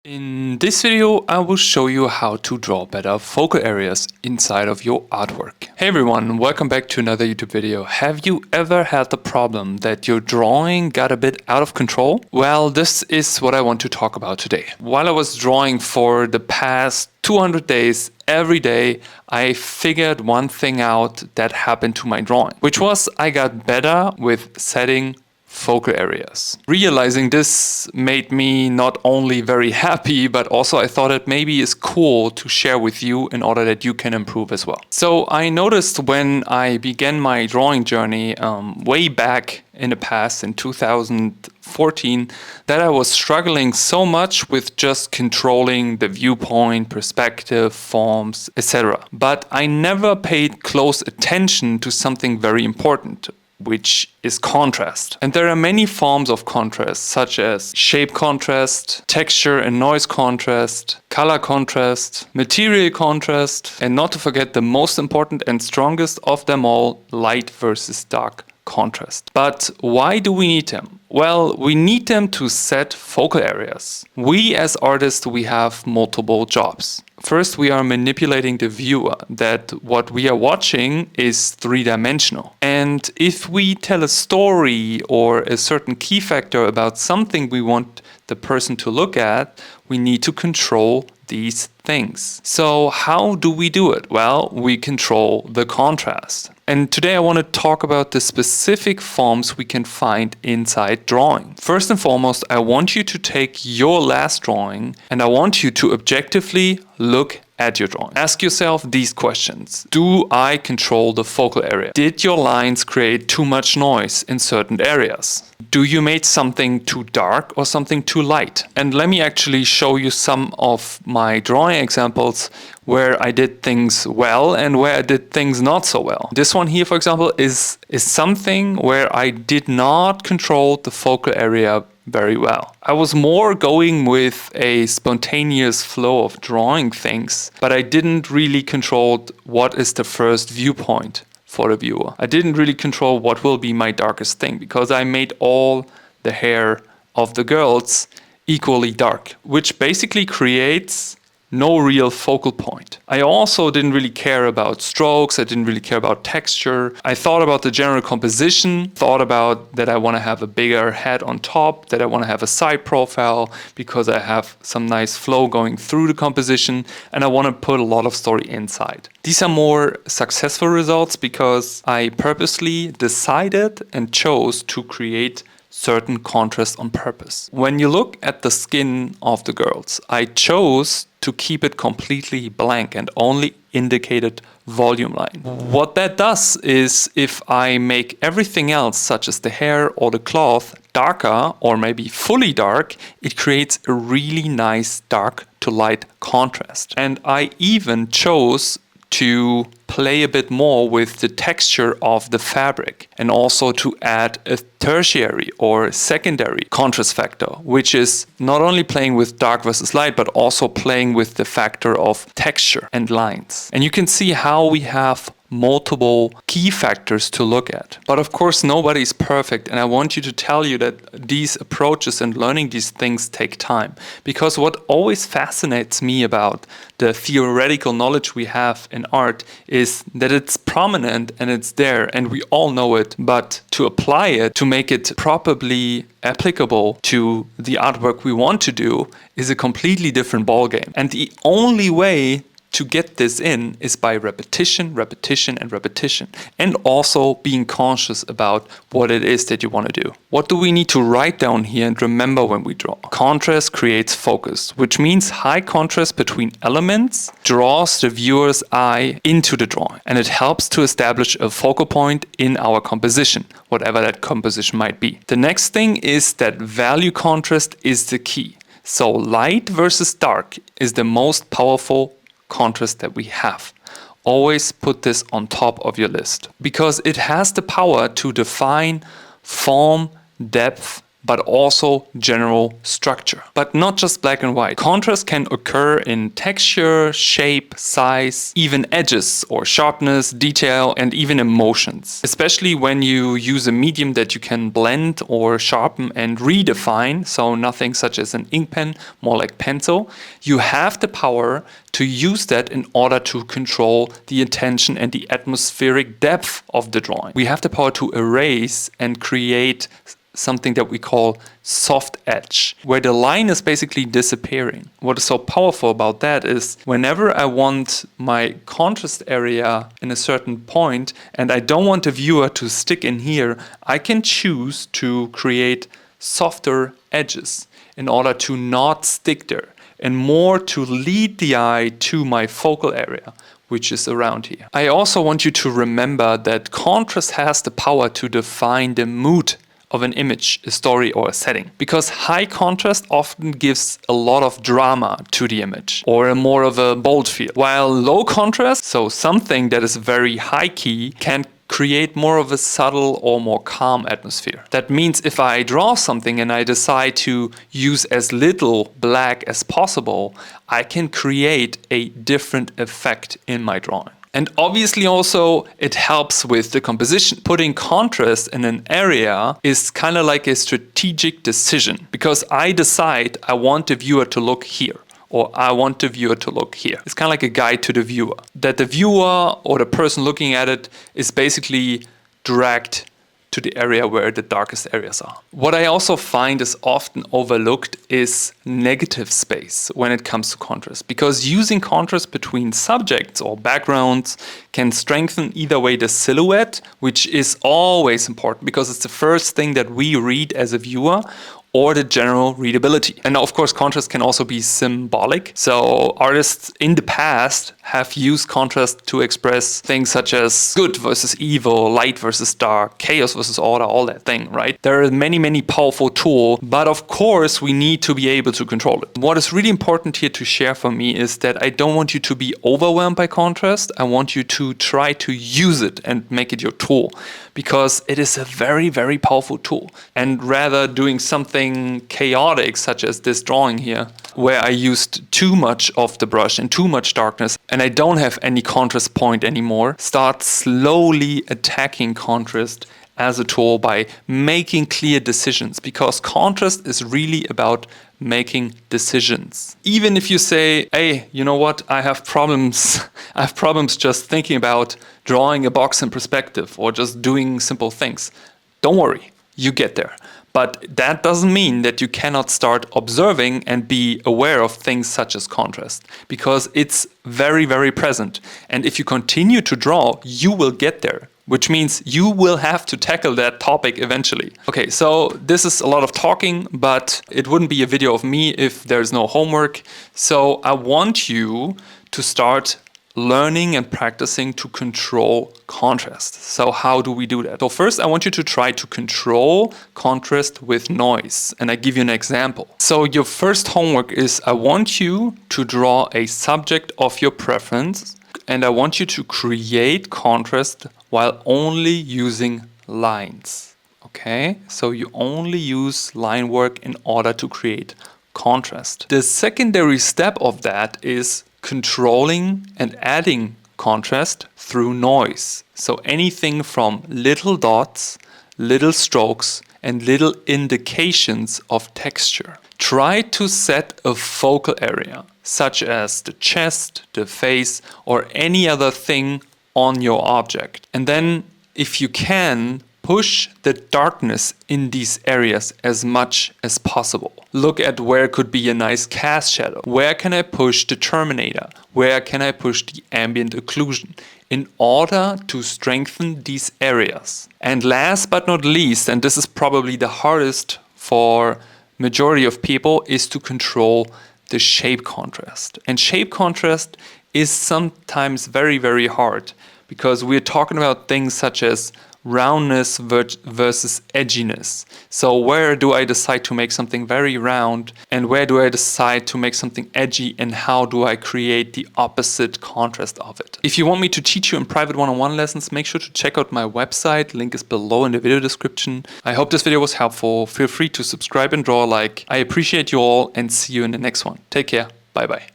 In this video, I will show you how to draw better focal areas inside of your artwork. Hey everyone, welcome back to another YouTube video. Have you ever had the problem that your drawing got a bit out of control? Well, this is what I want to talk about today. While I was drawing for the past 200 days, every day, I figured one thing out that happened to my drawing, which was I got better with setting focal areas. Realizing this made me not only very happy, but also I thought it maybe is cool to share with you in order that you can improve as well. So I noticed when I began my drawing journey way back in the past, in 2014, that I was struggling so much with just controlling the viewpoint, perspective, forms, etc. But I never paid close attention to something very important, which is contrast. And there are many forms of contrast, such as shape contrast, texture and noise contrast, color contrast, material contrast, and not to forget the most important and strongest of them all, light versus dark contrast. But why do we need them? Well, we need them to set focal areas. We as artists, we have multiple jobs. First, we are manipulating the viewer, that what we are watching is three-dimensional. And if we tell a story or a certain key factor about something we want the person to look at, we need to control these things. So how do we do it? Well, we control the contrast. And today I want to talk about the specific forms we can find inside drawing. First and foremost, I want you to take your last drawing and I want you to objectively look at your drawing. Ask yourself these questions. Do I control the focal area? Did your lines create too much noise in certain areas? Do you make something too dark or something too light? And let me actually show you some of my drawing examples where I did things well and where I did things not so well. This one here, for example, is something where I did not control the focal area very well. I was more going with a spontaneous flow of drawing things, but I didn't really control what is the first viewpoint for the viewer. I didn't really control what will be my darkest thing because I made all the hair of the girls equally dark, which basically creates no real focal point. I also didn't really care about strokes. I didn't really care about texture. I thought about the general composition, thought about that I want to have a bigger head on top, that I want to have a side profile because I have some nice flow going through the composition and I want to put a lot of story inside. These are more successful results because I purposely decided and chose to create certain contrast on purpose. When you look at the skin of the girls, I chose to keep it completely blank and only indicated volume line. What that does is if I make everything else, such as the hair or the cloth, darker or maybe fully dark, it creates a really nice dark to light contrast. And I even chose to play a bit more with the texture of the fabric and also to add a tertiary or secondary contrast factor, which is not only playing with dark versus light, but also playing with the factor of texture and lines. And you can see how we have multiple key factors to look at. But of course, nobody is perfect. And I want you to tell you that these approaches and learning these things take time. Because what always fascinates me about the theoretical knowledge we have in art is that it's prominent and it's there and we all know it. But to apply it, to make it properly applicable to the artwork we want to do is a completely different ballgame. And the only way to get this in is by repetition, repetition, and repetition. And also being conscious about what it is that you want to do. What do we need to write down here and remember when we draw? Contrast creates focus, which means high contrast between elements draws the viewer's eye into the drawing. And it helps to establish a focal point in our composition, whatever that composition might be. The next thing is that value contrast is the key. So light versus dark is the most powerful contrast that we have. Always put this on top of your list because it has the power to define form, depth, but also general structure. But not just black and white. Contrast can occur in texture, shape, size, even edges or sharpness, detail, and even emotions. Especially when you use a medium that you can blend or sharpen and redefine, so nothing such as an ink pen, more like pencil, you have the power to use that in order to control the intention and the atmospheric depth of the drawing. We have the power to erase and create something that we call soft edge, where the line is basically disappearing. What is so powerful about that is whenever I want my contrast area in a certain point and I don't want the viewer to stick in here, I can choose to create softer edges in order to not stick there and more to lead the eye to my focal area, which is around here. I also want you to remember that contrast has the power to define the mood of an image, a story, or a setting. Because high contrast often gives a lot of drama to the image or a more of a bold feel. While low contrast, so something that is very high key, can create more of a subtle or more calm atmosphere. That means if I draw something and I decide to use as little black as possible, I can create a different effect in my drawing. And obviously also it helps with the composition. Putting contrast in an area is kind of like a strategic decision, because I decide I want the viewer to look here, or I want the viewer to look here. It's kind of like a guide to the viewer, that the viewer or the person looking at it is basically dragged to the area where the darkest areas are. What I also find is often overlooked is negative space when it comes to contrast, because using contrast between subjects or backgrounds can strengthen either way the silhouette, which is always important because it's the first thing that we read as a viewer, or the general readability. And of course, contrast can also be symbolic. So artists in the past have used contrast to express things such as good versus evil, light versus dark, chaos versus order, all that thing, right? There are many, many powerful tools, but of course we need to be able to control it. What is really important here to share for me is that I don't want you to be overwhelmed by contrast. I want you to try to use it and make it your tool, because it is a very, very powerful tool. And rather doing something chaotic such as this drawing here, where I used too much of the brush and too much darkness and I don't have any contrast point anymore, start slowly attacking contrast as a tool by making clear decisions, because contrast is really about making decisions. Even if you say, hey, you know what, I have problems just thinking about drawing a box in perspective or just doing simple things. Don't worry, you get there. But that doesn't mean that you cannot start observing and be aware of things such as contrast, because it's very, very present. And if you continue to draw, you will get there, which means you will have to tackle that topic eventually. Okay, so this is a lot of talking, but it wouldn't be a video of me if there's no homework. So I want you to start learning and practicing to control contrast. So how do we do that? So first I want you to try to control contrast with noise, and I give you an example. So your first homework is, I want you to draw a subject of your preference, and I want you to create contrast while only using lines. Okay, so you only use line work in order to create contrast. The secondary step of that is controlling and adding contrast through noise. So anything from little dots, little strokes, and little indications of texture. Try to set a focal area, such as the chest, the face, or any other thing on your object. And then, if you can, push the darkness in these areas as much as possible. Look at where could be a nice cast shadow. Where can I push the terminator? Where can I push the ambient occlusion? In order to strengthen these areas. And last but not least, and this is probably the hardest for majority of people, is to control the shape contrast. And shape contrast is sometimes very, very hard, because we're talking about things such as roundness versus edginess. So where do I decide to make something very round, and where do I decide to make something edgy, and how do I create the opposite contrast of it? If you want me to teach you in private one-on-one lessons, make sure to check out my website. Link is below in the video description. I hope this video was helpful. Feel free to subscribe and draw a like. I appreciate you all, and see you in the next one. Take care. Bye bye.